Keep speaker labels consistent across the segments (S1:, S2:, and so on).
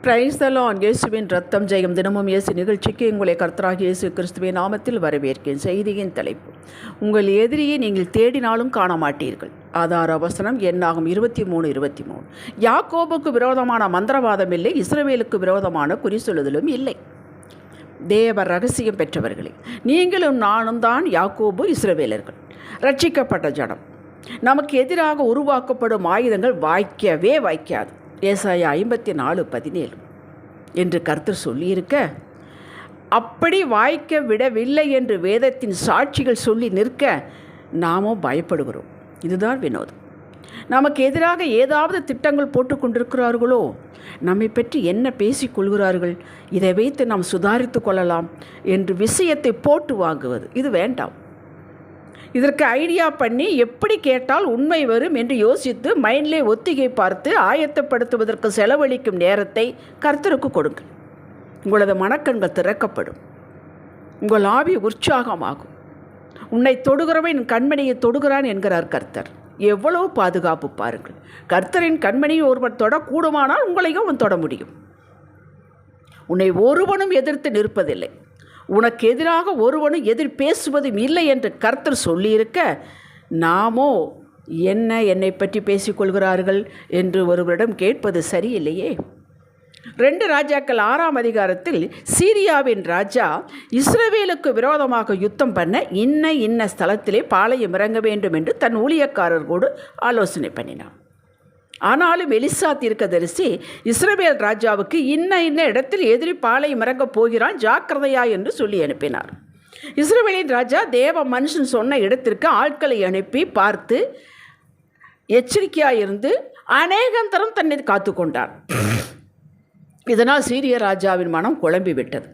S1: Praise the Lord. இயேசுவின் ரத்தம் ஜெயம். தினமும் இயேசு நிகழ்ச்சிக்கு உங்களை கர்த்தராகிய இயேசு கிறிஸ்துவின் நாமத்தில் வரவேற்கிறேன். செய்தியின் தலைப்பு: உங்கள் எதிரியை நீங்கள் தேடினாலும் காண மாட்டீர்கள். ஆதார வசனம் என்னாகும் 23:23. யாக்கோபுக்கு விரோதமான மந்திரவாதம் இல்லை, இஸ்ரவேலுக்கு விரோதமான குறி சொல்லுதலும் இல்லை. தேவ ரகசியம் பெற்றவர்களே, நீங்களும் நானும் தான் யாக்கோபு, இஸ்ரவேலர்கள், ரட்சிக்கப்பட்ட ஜனம். நமக்கு எதிராக உருவாக்கப்படும் ஆயுதங்கள் வாய்க்கவே வாய்க்காது. ஏசாயா 54:17 என்று கர்த்தர் சொல்லியிருக்க, அப்படி வாய்க்க விடவில்லை என்று வேதத்தின் சாட்சிகள் சொல்லி நிற்க நாமும் பயப்படுகிறோம். இதுதான் வினோதம். நமக்கு எதிராக ஏதாவது திட்டங்கள் போட்டு கொண்டிருக்கிறார்களோ, நம்மை பற்றி என்ன பேசிக்கொள்கிறார்கள், இதை வைத்து நாம் சுதாரித்து கொள்ளலாம் என்று விஷயத்தை போட்டு வாங்குவது இது வேண்டாம். இதற்கு ஐடியா பண்ணி எப்படி கேட்டால் உண்மை வரும் என்று யோசித்து மைண்ட்லே ஒத்திகை பார்த்து ஆயத்தப்படுத்துவதற்கு செலவழிக்கும் நேரத்தை கர்த்தருக்கு கொடுங்கள். உங்களது மனக்கண்கள் திறக்கப்படும், உங்கள் ஆவி உற்சாகமாகும். உன்னை தொடுகிறவன் கண்மணியை தொடுகிறான் என்கிறார் கர்த்தர். எவ்வளவு பாதுகாப்பு பாருங்கள். கர்த்தரின் கண்மணியை ஒருவன் தொடக்கூடுமானால் உங்களையும் அவன் தொட முடியும். உன்னை ஒருவனும் எதிர்த்து நிற்பதில்லை, உனக்கு எதிராக ஒருவனும் எதிர் பேசுவதும் இல்லை என்று கர்த்தர் சொல்லியிருக்க, நாமோ என்னை பற்றி பேசிக்கொள்கிறார்கள் என்று ஒருவரிடம் கேட்பது சரியில்லையே. 2 ராஜாக்கள் 6ஆம் அதிகாரத்தில் சீரியாவின் ராஜா இஸ்ரவேலுக்கு விரோதமாக யுத்தம் பண்ண இன்ன ஸ்தலத்திலே பாளையம் இறங்க வேண்டும் என்று தன் ஊழியக்காரர்களோடு ஆலோசனை பண்ணினான். ஆனாலும் எலிசா தீர்க்கதரிசி இஸ்ரவேல் ராஜாவுக்கு இன்ன இடத்தில் எதிரி பாளையம் இறங்கப் போகிறான், ஜாக்கிரதையா என்று சொல்லி அனுப்பினார். இஸ்ரவேலின் ராஜா தேவ மனுஷன் சொன்ன இடத்திற்கு ஆட்களை அனுப்பி பார்த்து எச்சரிக்கையாயிருந்து அநேகம் தரம் தன்னை காத்து கொண்டார். இதனால் சீரிய ராஜாவின் மனம் குழம்பி விட்டது.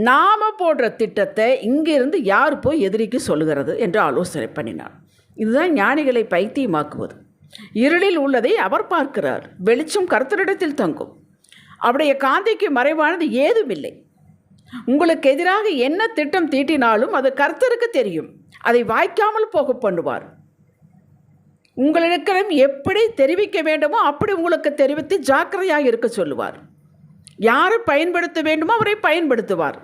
S1: நாம போடுற திட்டத்தை இங்கிருந்து யார் போய் எதிரிக்கு சொல்லுகிறது என்று ஆலோசனை பண்ணினார். இதுதான் ஞானிகளை பைத்தியமாக்குவது. இருளில் உள்ளதை அவர் பார்க்கிறார், வெளிச்சம் கர்த்தரிடத்தில் தங்கும். அவருடைய காந்திக்கு மறைவானது ஏதுமில்லை. உங்களுக்கு எதிராக என்ன திட்டம் தீட்டினாலும் அது கர்த்தருக்கு தெரியும். அதை வாய்க்காமல் போக பண்ணுவார். உங்களிடம் எப்படி தெரிவிக்க வேண்டுமோ அப்படி உங்களுக்கு தெரிவித்து ஜாக்கிரதையாக இருக்க சொல்லுவார். யாரை பயன்படுத்த வேண்டுமோ அவரை பயன்படுத்துவார்.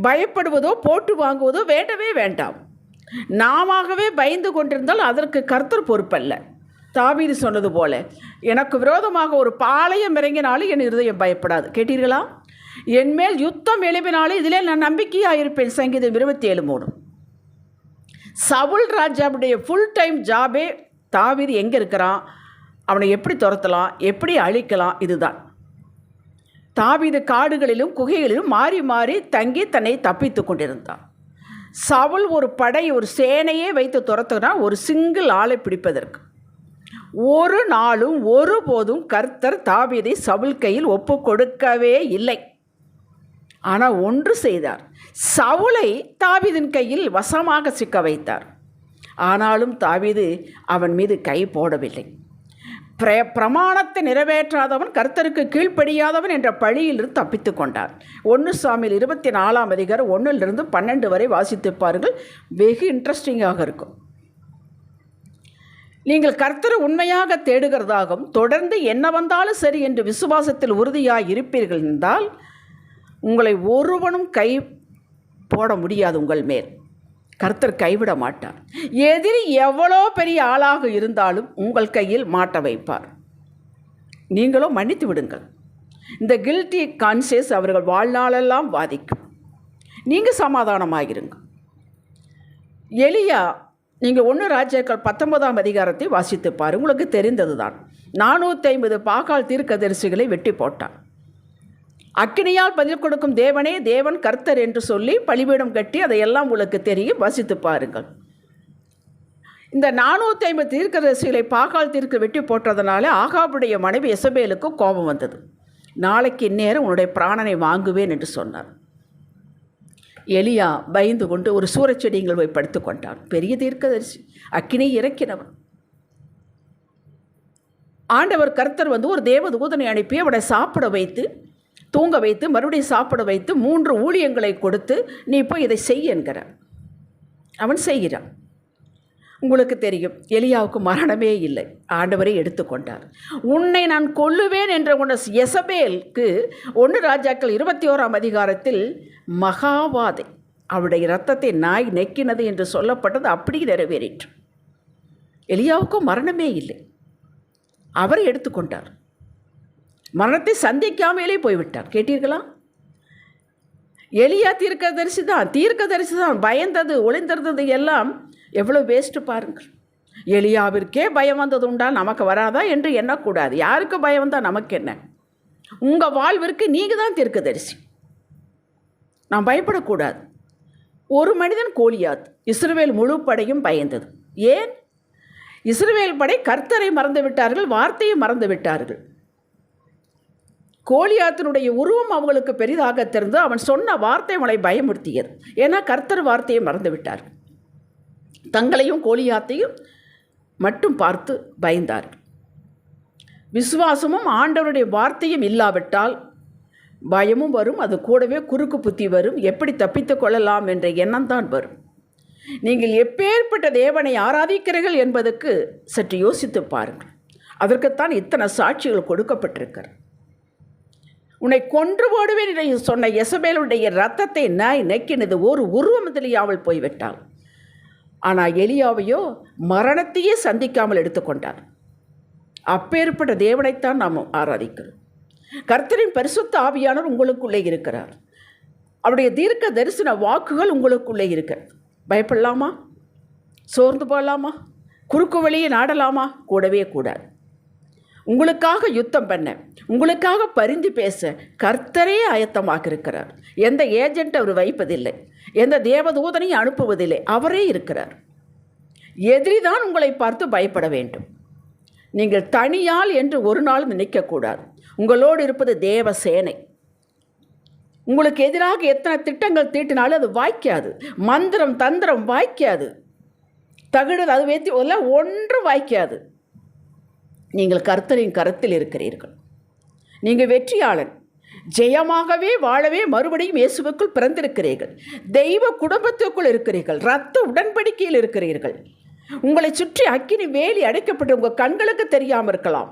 S1: பயப்படுவதோ போட்டு வாங்குவதோ வேண்டவே வேண்டாம். நாமவே பயந்து கொண்டிருந்தால் அதற்கு கர்த்தர் பொறுப்பல்ல. தாவீது சொன்னது போல, எனக்கு விரோதமாக ஒரு பாளையம் இறங்கினாலும் என் இருதயம் பயப்படாது. கேட்டீர்களா? என்மேல் யுத்தம் எழுப்பினாலும் இதிலே நான் நம்பிக்கையாக இருப்பேன். சங்கீதம் 27:3. சவுல் ராஜாவுடைய ஃபுல் டைம் ஜாபே தாவீது எங்கே இருக்கிறான், அவனை எப்படி துரத்தலாம், எப்படி அழிக்கலாம், இதுதான். தாவீது காடுகளிலும் குகைகளிலும் மாறி மாறி தங்கி தன்னை தப்பித்து கொண்டிருந்தான். சவுல் ஒரு படை, ஒரு சேனையே வைத்து துரத்துகிறான் ஒரு சிங்கிள் ஆளை பிடிப்பதற்கு. ஒரு நாளும் ஒருபோதும் கர்த்தர் தாவீதை சவுல் கையில் ஒப்பு கொடுக்கவே இல்லை. ஆனால் ஒன்று செய்தார், சவுலை தாவீதின் கையில் வசமாக சிக்க வைத்தார். ஆனாலும் தாவீது அவன் மீது கை போடவில்லை. பிரமாணத்தை நிறைவேற்றாதவன், கர்த்தருக்கு கீழ்ப்படியாதவன் என்ற பழியிலிருந்து தப்பித்து கொண்டார். 1 சாமுவேல் 24ஆம் அதிகாரம் 1-12 வரை வாசித்து பாருங்கள், வெகு இன்ட்ரெஸ்டிங்காக இருக்கும். நீங்கள் கர்த்தரை உண்மையாக தேடுகிறதாகவும் தொடர்ந்து என்ன வந்தாலும் சரி என்று விசுவாசத்தில் உறுதியாக இருப்பீர்கள் என்றால் உங்களை ஒருவனும் கை போட முடியாது. உங்கள் மேல் கர்த்தர் கைவிட மாட்டார். எதிரி எவ்வளோ பெரிய ஆளாக இருந்தாலும் உங்கள் கையில் மாட்ட வைப்பார். நீங்களோ மன்னித்து விடுங்கள். இந்த கில்ட்டி கான்சியஸ் அவர்கள் வாழ்நாளெல்லாம் பாதிக்கும். நீங்கள் சமாதானமாகிருங்க. எலியா, நீங்கள் 1 ராஜாக்கள் 19ஆம் அதிகாரத்தை வாசித்து பாரு, உங்களுக்கு தெரிந்தது தான். 450 பாகால் தீர்க்கதரிசிகளை வெட்டி போட்டான். அக்கினியால் பதில் கொடுக்கும் தேவனே தேவன் கர்த்தர் என்று சொல்லி பலிபீடம் கட்டி அதையெல்லாம் உங்களுக்கு தெரியும், வாசித்து பாருங்கள். இந்த 450 தீர்க்கதரிசிகளை பாகால் தீர்க்க வெட்டி போட்டதுனால ஆகாபுடைய மனைவி எசபேலுக்கு கோபம் வந்தது. நாளைக்கு இந்நேரம் உன்னுடைய பிராணனை வாங்குவேன் என்று சொன்னார். எலியா பயந்து கொண்டு ஒரு சூரச்செடியில் போய் படுத்து கொண்டான். பெரிய தீர்க்கதரிசி, அக்கினி இறக்கினவன். ஆண்டவர் கர்த்தர் ஒரு தேவதூதனை அனுப்பி அவனை சாப்பிட வைத்து தூங்க வைத்து மறுபடியும் சாப்பிட வைத்து 3 ஊழியங்களை கொடுத்து நீ போய் இதை செய் என்கிறார். அவன் செய்கிறான். உங்களுக்கு தெரியும், எலியாவுக்கு மரணமே இல்லை, ஆண்டவரை எடுத்துக்கொண்டார். உன்னை நான் கொல்லுவேன் என்ற உன்னை யெசபேலுக்கு 1 ராஜாக்கள் 21ஆம் அதிகாரத்தில் மகாவாதை, அவருடைய இரத்தத்தை நாய் நெக்கினது என்று சொல்லப்பட்டது அப்படியே நிறைவேறிற்று. எலியாவுக்கும் மரணமே இல்லை, அவரை எடுத்துக்கொண்டார். மரணத்தை சந்திக்காமலே போய்விட்டார். கேட்டீர்களா? எலியா தீர்க்கதரிசி தான் பயந்தது ஒளிந்திருந்தது எல்லாம் எவ்வளோ வேஸ்ட்டு பாருங்கள். எலியாவிற்கே பயம் வந்தது உண்டா, நமக்கு வராதா என்று எண்ணக்கூடாது. யாருக்கு பயம் வந்தால் நமக்கு என்ன? உங்கள் வாழ்விற்கு நீங்கள் தான் தீர்க்கதரிசி, நான் பயப்படக்கூடாது. ஒரு மனிதன் கோலியாத், இஸ்ரவேல் முழு படையும் பயந்தது. ஏன்? இஸ்ரவேல் படை கர்த்தரை மறந்து விட்டார்கள், வார்த்தையை மறந்து விட்டார்கள். கோலியாத்தினுடைய உருவம் அவங்களுக்கு பெரிதாக தெரிந்து அவன் சொன்ன வார்த்தை அவளை பயமுறுத்தியது. ஏன்னா கர்த்தர் வார்த்தையை மறந்து விட்டார்கள். தங்களையும் கோலியாத்தையும் மட்டும் பார்த்து பயந்தார்கள். விசுவாசமும் ஆண்டவருடைய வார்த்தையும் இல்லாவிட்டால் பயமும் வரும், அது கூடவே குறுக்கு புத்தி வரும். எப்படி தப்பித்து கொள்ளலாம் என்ற எண்ணம் தான் வரும். நீங்கள் எப்பேற்பட்ட தேவனை ஆராதிக்கிறீர்கள் என்பதற்கு சற்று யோசித்து பாருங்கள். அதற்குத்தான் இத்தனை சாட்சிகள் கொடுக்கப்பட்டிருக்கிறது. உன்னை கொன்று போடுவேன் என்று சொன்ன யெசபேலுடைய இரத்தத்தை நாய் நெக்கினது, ஒரு உருவத்திலேயாவல் போய்விட்டாள். ஆனால் எலியாவையோ மரணத்தையே சந்திக்காமல் எடுத்துக்கொண்டார். அப்பேற்பட்ட தேவனைத்தான் நாம் ஆராதிக்கிறோம். கர்த்தரின் பரிசுத்த ஆவியானவர் உங்களுக்குள்ளே இருக்கிறார். அவருடைய தீர்க்க தரிசன வாக்குகள் உங்களுக்குள்ளே இருக்கிறது. பயப்படலாமா? சோர்ந்து போகலாமா? குறுக்கு வழியை நாடலாமா? கூடவே கூடாது. உங்களுக்காக யுத்தம் பண்ண, உங்களுக்காக பரிந்து பேச கர்த்தரே ஆயத்தமாக இருக்கிறார். எந்த ஏஜென்ட் அவர் வைப்பதில்லை, எந்த தேவதூதனையும் அனுப்புவதில்லை, அவரே இருக்கிறார். எதிரிதான் உங்களை பார்த்து பயப்பட வேண்டும். நீங்கள் தனியால் என்று ஒரு நாள் நினைக்கக்கூடாது. உங்களோடு இருப்பது தேவ சேனை. உங்களுக்கு எதிராக எத்தனை திட்டங்கள் தீட்டினாலும் அது வாய்க்காது. மந்திரம் தந்திரம் வாய்க்காது. தகுடு அது வேத்தி ஒன்றும் வாய்க்காது. நீங்கள் கர்த்தரின் கரத்தில் இருக்கிறீர்கள். நீங்கள் வெற்றியாளன். ஜெயமாகவே வாழவே மறுபடியும் இயேசுவுக்குள் பிறந்திருக்கிறீர்கள். தெய்வ குடும்பத்துக்குள் இருக்கிறீர்கள். இரத்த உடன்படிக்கையில் இருக்கிறீர்கள். உங்களை சுற்றி அக்கினி வேலி அடைக்கப்பட்டு உங்கள் கண்களுக்கு தெரியாமல் இருக்கலாம்.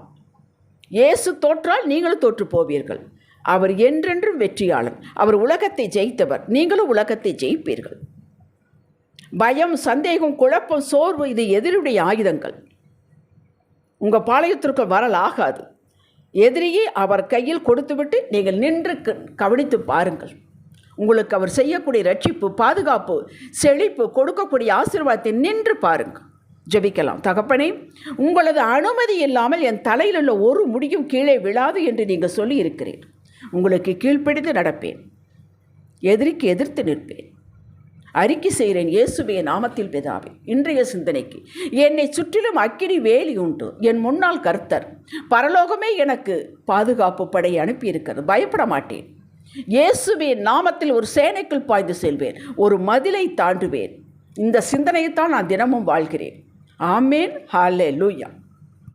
S1: இயேசு தோற்றால் நீங்களும் தோற்று போவீர்கள். அவர் என்றென்றும் வெற்றியாளன். அவர் உலகத்தை ஜெயித்தவர். நீங்களும் உலகத்தை ஜெயிப்பீர்கள். பயம், சந்தேகம், குழப்பம், சோர்வு இது எதிரியுடைய ஆயுதங்கள். உங்கள் பாளையத்திற்கு வரலாகாது. எதிரியை அவர் கையில் கொடுத்துவிட்டு நீங்கள் நின்று கவனித்து பாருங்கள். உங்களுக்கு அவர் செய்யக்கூடிய ரட்சிப்பு, பாதுகாப்பு, செழிப்பு, கொடுக்கக்கூடிய ஆசீர்வாதத்தை நின்று பாருங்கள். ஜெபிக்கலாம். தகப்பனே, உங்களது அனுமதி இல்லாமல் என் தலையில் உள்ள ஒரு முடியும் கீழே விழாது என்று நீங்கள் சொல்லி இருக்கிறீர். உங்களுக்கு கீழ்ப்பிடித்து நடப்பேன். எதிரிக்கு எதிர்த்து நிற்பேன். அறிக்கை செய்கிறேன் இயேசுவின் நாமத்தில் பிதாவே. இன்றைய சிந்தனைக்கு என்னை சுற்றிலும் அக்கினி வேலி உண்டு. என் முன்னாள் கர்த்தர் பரலோகமே எனக்கு பாதுகாப்பு படை அனுப்பியிருக்கிறது. பயப்பட மாட்டேன். இயேசுவின் நாமத்தில் ஒரு சேனைக்குள் பாய்ந்து செல்வேன். ஒரு மதிலை தாண்டுவேன். இந்த சிந்தனையைத்தான் நான் தினமும் வாழ்கிறேன். ஆமேன். ஹல்லேலூயா.